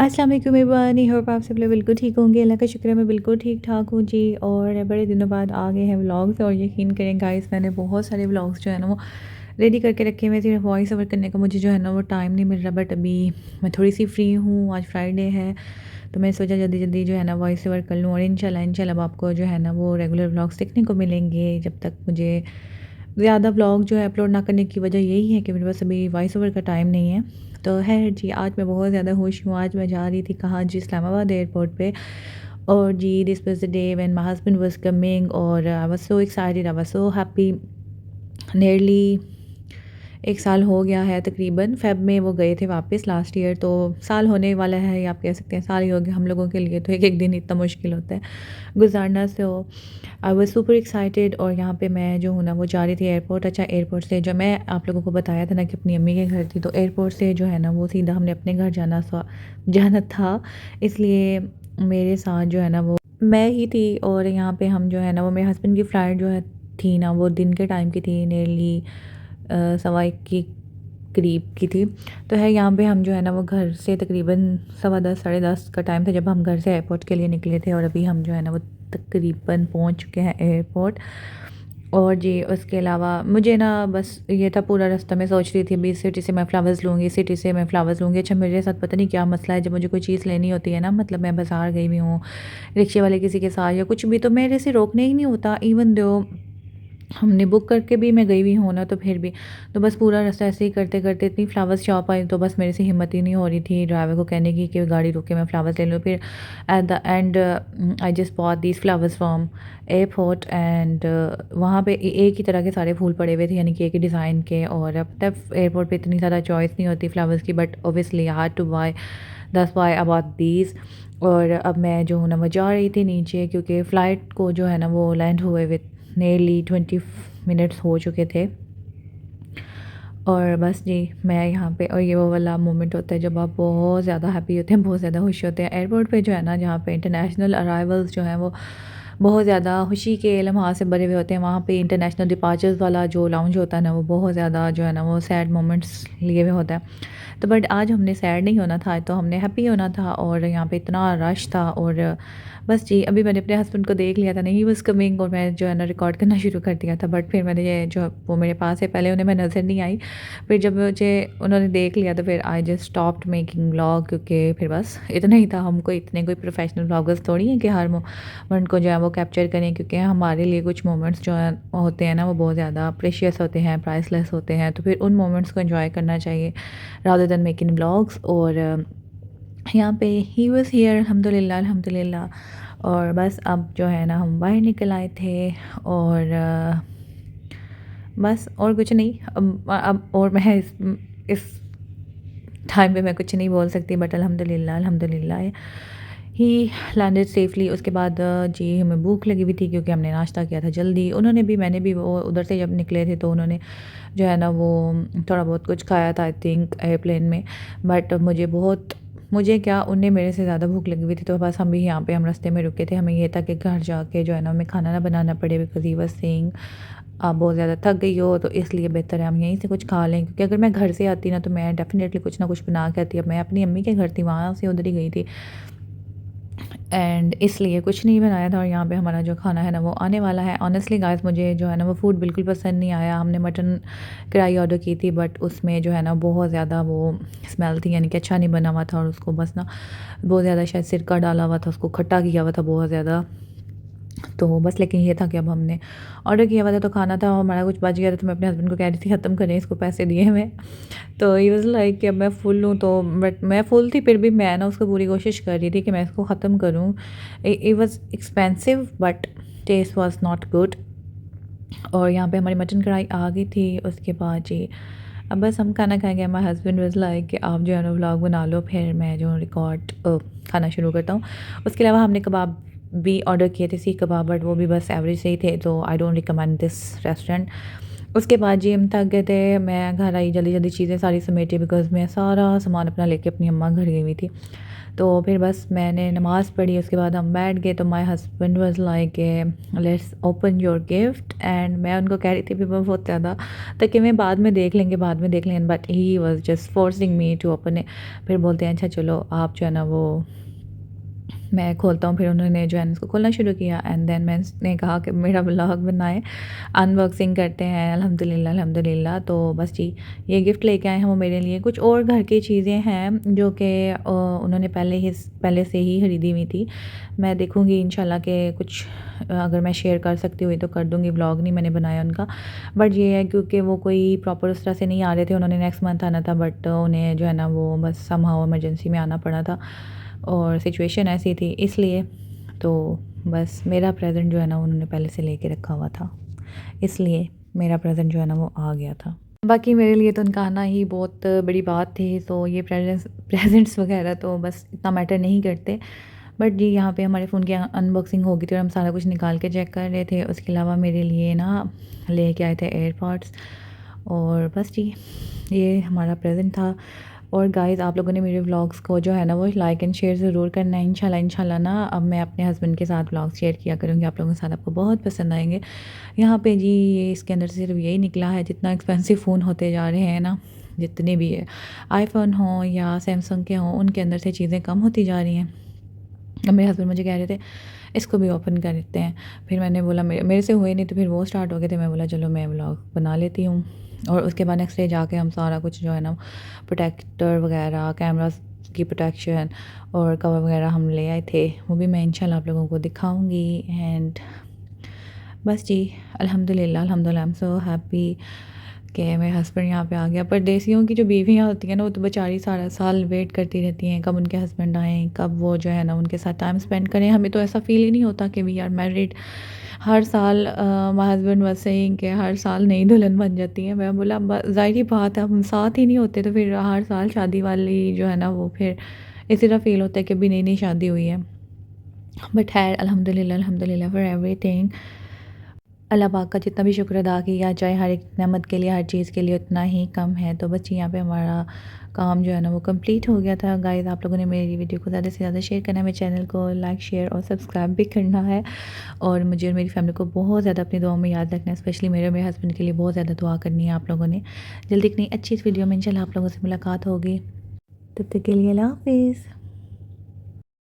अस्सलाम वालेकुम everyone, hope आप सब लोग बिल्कुल ठीक होंगे। अल्लाह का शुक्र है मैं बिल्कुल ठीक ठाक हूँ जी। और बड़े दिनों बाद आ गए हैं व्लॉग्स, और यकीन करें गाइस मैंने बहुत सारे व्लॉग्स जो है ना वो रेडी करके रखे हुए थे। वॉइस ओवर करने का मुझे जो है ना वो टाइम नहीं मिल रहा, बट अभी मैं थोड़ी सी फ्री हूँ। आज फ्राइडे है तो मैं सोचा जल्दी जल्दी जो है ना वॉइस ओवर कर लूँ, और इंशाल्लाह अब आपको जो है ना वो रेगुलर व्लॉग्स देखने को मिलेंगे। जब तक मुझे ज़्यादा व्लॉग जो है अपलोड ना करने की वजह यही है कि मेरे पास अभी वॉइस ओवर का टाइम नहीं है। तो है जी, आज मैं बहुत ज़्यादा खुश हूँ। आज मैं जा रही थी कहाँ जी, इस्लामाबाद एयरपोर्ट पे। और जी this was the day when my husband was coming, और I was so excited, I was so happy. Nearly 1 साल हो गया है तकरीबन। फ़ेब में वो गए थे वापस लास्ट ईयर, तो साल होने वाला है, या आप कह सकते हैं साल ही हो गया हम लोगों के लिए। तो एक-एक दिन इतना मुश्किल होता है गुज़ारना। सो आई वाज़ सुपर एक्साइटेड। और यहाँ पे मैं जो हूँ ना वो जा रही थी एयरपोर्ट। अच्छा, एयरपोर्ट से जो मैं आप लोगों को बताया था ना कि अपनी अम्मी के घर थी, तो एयरपोर्ट से जो है ना वो सीधा हमने अपने घर जाना था। इसलिए मेरे साथ जो है ना वो मैं ही थी। और यहाँ पे हम जो है ना वो मेरे हस्बैंड की फ़्लाइट जो है थी ना वो दिन के टाइम की थी, नियरली 1:15 के करीब की थी। तो है यहाँ पे हम जो है ना वो घर से तकरीबन 10:15 साढ़े 10 का टाइम था जब हम घर से एयरपोर्ट के लिए निकले थे, और अभी हम जो है ना वो तकरीबन पहुँच चुके हैं एयरपोर्ट। और जी उसके अलावा मुझे ना बस ये था, पूरा रास्ता मैं सोच रही थी अभी इस सिटी से मैं फ़्लावर्स लूँगी, सिटी से मैं फ़्लावर्स लूँगी। अच्छा, मेरे साथ पता नहीं क्या मसला है, जब मुझे कोई चीज़ लेनी होती है ना, मतलब मैं बाज़ार गई हुई हूँ रिक्शे वाले किसी के साथ या कुछ भी, तो मेरे से रोकने ही नहीं होता। इवन दो हमने बुक करके भी मैं गई हुई हूँ ना, तो फिर भी तो बस पूरा रास्ता ऐसे ही करते करते इतनी फ्लावर्स शॉप आई, तो बस मेरे से हिम्मत ही नहीं हो रही थी ड्राइवर को कहने की कि गाड़ी रोके मैं फ्लावर्स ले लूँ। फिर at the and I just bought these flowers from airport. And वहाँ पे एक ही तरह के सारे फूल पड़े हुए थे, यानी कि एक ही डिज़ाइन के। और अब तक एयरपोर्ट पे इतनी ज़्यादा चॉइस नहीं होती फ्लावर्स की, but obviously I had to buy, that's why I bought these. और अब मैं जो हूँ ना वो जा रही थी नीचे, क्योंकि फ़्लाइट को जो है ना वो लैंड हुए विद नियरली 20 मिनट्स हो चुके थे। और बस जी मैं यहाँ पे, और ये वो वाला मोमेंट होता है जब आप बहुत ज़्यादा हैप्पी होते हैं, बहुत ज़्यादा खुश होते हैं। एयरपोर्ट पे जो है ना, जहाँ पे इंटरनेशनल अराइवल्स जो हैं वो बहुत ज़्यादा खुशी के लम्हात से भरे हुए होते हैं। वहाँ पे इंटरनेशनल डिपार्चर्स वाला जो लाउंज होता है ना, वो बहुत ज़्यादा जो है ना वो सैड मोमेंट्स लिए हुए होता है। तो बट आज हमने सैड नहीं होना था, तो हमने हैप्पी होना था। और यहाँ पे इतना रश था, और बस जी अभी मैंने अपने हस्बैंड को देख लिया था, नहीं बस कमिंग, और मैं जो है ना रिकॉर्ड करना शुरू कर दिया था। बट फिर मैंने ये जो वो मेरे पास है, पहले उन्हें मैं नज़र नहीं आई, फिर जब मुझे उन्होंने देख लिया तो फिर I just stopped making vlog, क्योंकि फिर बस इतना ही था। हमको इतने कोई प्रोफेशनल व्लॉगर्स थोड़ी हैं कि हर मोमेंट को जो है वो कैप्चर करें, क्योंकि हमारे लिए कुछ मोमेंट्स जो है होते हैं ना वो बहुत ज़्यादा प्रेशियस होते हैं, प्राइसलेस होते हैं। तो फिर उन मोमेंट्स को एंजॉय करना चाहिए रादर देन मेकिंग व्लॉग्स। और यहाँ पे ही वाज़ हियर, अल्हम्दुलिल्लाह अल्हम्दुलिल्लाह। और बस अब जो है ना हम बाहर निकल आए थे, और बस और कुछ नहीं। अब और मैं इस टाइम पे मैं कुछ नहीं बोल सकती, बट अल्हम्दुलिल्लाह अल्हम्दुलिल्लाह ही लैंडेड सेफली। उसके बाद जी हमें भूख लगी हुई थी, क्योंकि हमने नाश्ता किया था जल्दी। उन्होंने भी, मैंने भी, वो उधर से जब निकले थे तो उन्होंने जो है ना वो थोड़ा बहुत कुछ खाया था आई थिंक एयरप्लेन में। बट मुझे क्या, उन्हें मेरे से ज़्यादा भूख लगी हुई थी, तो बस हम भी यहाँ पे हम रास्ते में रुके थे। हमें ये था कि घर जाके जो है ना हमें खाना ना बनाना पड़े, बिकॉज़ ही वाज़ सेइंग आप बहुत ज़्यादा थक गई हो, तो इसलिए बेहतर है हम यहीं से कुछ खा लें। क्योंकि अगर मैं घर से आती ना तो मैं डेफ़िनेटली कुछ ना कुछ बना के आती। अब मैं अपनी अम्मी के घर थी, वहाँ से उधर ही गई थी, एंड इसलिए कुछ नहीं बनाया था। और यहाँ पे हमारा जो खाना है ना वो आने वाला है। ऑनेस्टली गाइस मुझे जो है ना वो फूड बिल्कुल पसंद नहीं आया। हमने मटन कढ़ाई ऑर्डर की थी, बट उसमें जो है ना बहुत ज़्यादा वो स्मेल थी, यानी कि अच्छा नहीं बना हुआ था। और उसको बस ना बहुत ज़्यादा शायद सिरका डाला हुआ था, उसको खट्टा किया हुआ था बहुत ज़्यादा। तो बस लेकिन ये था कि अब हमने ऑर्डर किया हुआ था, तो खाना था हमारा कुछ बच गया था, तो मैं अपने हस्बैंड को कह रही थी ख़त्म करें इसको, पैसे दिए मैं। तो ही वाज़ लाइक कि अब मैं फुल हूँ, तो बट मैं फुल थी, फिर भी मैं ना उसको पूरी कोशिश कर रही थी कि मैं इसको ख़त्म करूँ। It was expensive but taste was not good. और यहाँ पे हमारी मटन कढ़ाई आ गई थी। उसके बाद जी अब बस हम खाना खाएंगे। माई हस्बैंड वाज़ लाइक कि आप जो है ना व्लॉग बना लो, फिर मैं जो रिकॉर्ड खाना शुरू करता हूँ। उसके अलावा हमने कबाब भी ऑर्डर किए थे, सीख कबाब, बट वो भी बस एवरेज से ही थे, तो I don't recommend this restaurant. उसके बाद जी हम थक गए थे, मैं घर आई जल्दी जल्दी चीज़ें सारी समेटी, बिकॉज़ मैं सारा सामान अपना लेके अपनी अम्मा घर गई हुई थी। तो फिर बस मैंने नमाज़ पढ़ी, उसके बाद हम बैठ गए। तो my husband was like let's open your gift, and मैं उनको कह रही थी भी मैं बहुत ज़्यादा ताकि मैं बाद में देख लेंगे, बाद में देख लेंगे, but he was just forcing me to open it. फिर बोलते हैं अच्छा चलो आप जो है ना वो मैं खोलता हूँ। फिर उन्होंने जो है उसको खोलना शुरू किया, एंड देन मैंने कहा कि मेरा व्लॉग बनाएं, अनबॉक्सिंग करते हैं। अल्हम्दुलिल्लाह अल्हम्दुलिल्लाह। तो बस जी ये गिफ्ट लेके आए हैं वो मेरे लिए। कुछ और घर की चीज़ें हैं जो कि उन्होंने पहले से ही ख़रीदी हुई थी। मैं देखूँगी इंशाल्लाह कि कुछ अगर मैं शेयर कर सकती हुई तो कर दूँगी। व्लॉग नहीं मैंने बनाया उनका, बट ये है क्योंकि वो कोई प्रॉपर उस तरह से नहीं आ रहे थे, उन्होंने नेक्स्ट मंथ आना था, बट उन्हें जो है ना वो बस समहाउ इमरजेंसी में आना पड़ा था और सिचुएशन ऐसी थी इसलिए। तो बस मेरा प्रेजेंट जो है ना उन्होंने पहले से लेके रखा हुआ था, इसलिए मेरा प्रेजेंट जो है ना वो आ गया था। बाकी मेरे लिए तो उनका आना ही बहुत बड़ी बात थी, तो ये प्रेजेंट्स वगैरह तो बस इतना मैटर नहीं करते। बट जी यहाँ पे हमारे फ़ोन की अनबॉक्सिंग हो गई थी और हम सारा कुछ निकाल के चेक कर रहे थे। उसके अलावा मेरे लिए ना लेके आए थे एयरपॉड्स, और बस जी ये हमारा प्रेजेंट था। और गाइस आप लोगों ने मेरे व्लॉग्स को जो है ना वो लाइक एंड शेयर ज़रूर करना है। इंशाल्लाह ना अब मैं अपने हस्बैंड के साथ व्लॉग्स शेयर किया करूँगी आप लोगों के साथ, आपको बहुत पसंद आएंगे। यहाँ पे जी ये इसके अंदर सिर्फ यही निकला है, जितना एक्सपेंसिव फ़ोन होते जा रहे हैं ना, जितने भी है आईफोन हों या सैमसंग के हों, उनके अंदर से चीज़ें कम होती जा रही हैं। अब मेरे हस्बैंड मुझे कह रहे थे इसको भी ओपन कर देते हैं। फिर मैंने बोला मेरे से हुए नहीं, तो फिर वो स्टार्ट हो गए थे। मैं बोला चलो मैं व्लॉग बना लेती हूँ। और उसके बाद नेक्स्ट डे जाके हम सारा कुछ जो है ना प्रोटेक्टर वगैरह, कैमरा की प्रोटेक्शन और कवर वगैरह हम ले आए थे, वो भी मैं इंशाल्लाह आप लोगों को दिखाऊंगी। एंड बस जी अल्हम्दुलिल्लाह अल्हम्दुलिल्लाह आई एम सो हैप्पी कि मेरे हस्बैंड यहाँ पे आ गया। परदेसियों की जो बीवियाँ होती हैं ना वो तो बेचारी सारा साल वेट करती रहती हैं कब उनके हस्बैंड आएँ, कब वो जो है ना उनके साथ टाइम स्पेंड करें। हमें तो ऐसा फ़ील ही नहीं होता कि वी आर मैरिड। हर साल माय हस्बैंड वाज सेइंग कि हर साल नई दुल्हन बन जाती है। मैं बोला ज़ाहिर बात है, हम साथ ही नहीं होते तो फिर हर साल शादी वाली जो है ना वो फिर इसी तरह फ़ील होता है कि अभी नई नई शादी हुई है। बट खैर अल्हम्दुलिल्लाह अल्हम्दुलिल्लाह फॉर एवरीथिंग। अल्लाह पाक का जितना भी शुक्र अदा किया जाए हर एक नेमत के लिए, हर चीज़ के लिए उतना ही कम है। तो बस यहाँ पे हमारा काम जो है ना वो कंप्लीट हो गया था। गाइस आप लोगों ने मेरी वीडियो को ज़्यादा से ज़्यादा शेयर करना है, मेरे चैनल को लाइक शेयर और सब्सक्राइब भी करना है, और मुझे और मेरी फैमिली को बहुत ज़्यादा अपनी दुआ में याद रखना है। स्पेशली मेरे हस्बैंड के लिए बहुत ज़्यादा दुआ करनी है आप लोगों ने। जल्दी एक नई अच्छी इस वीडियो में इंशाल्लाह आप लोगों से मुलाकात होगी। तब तक के लिए अल्लाह हाफ़िज़।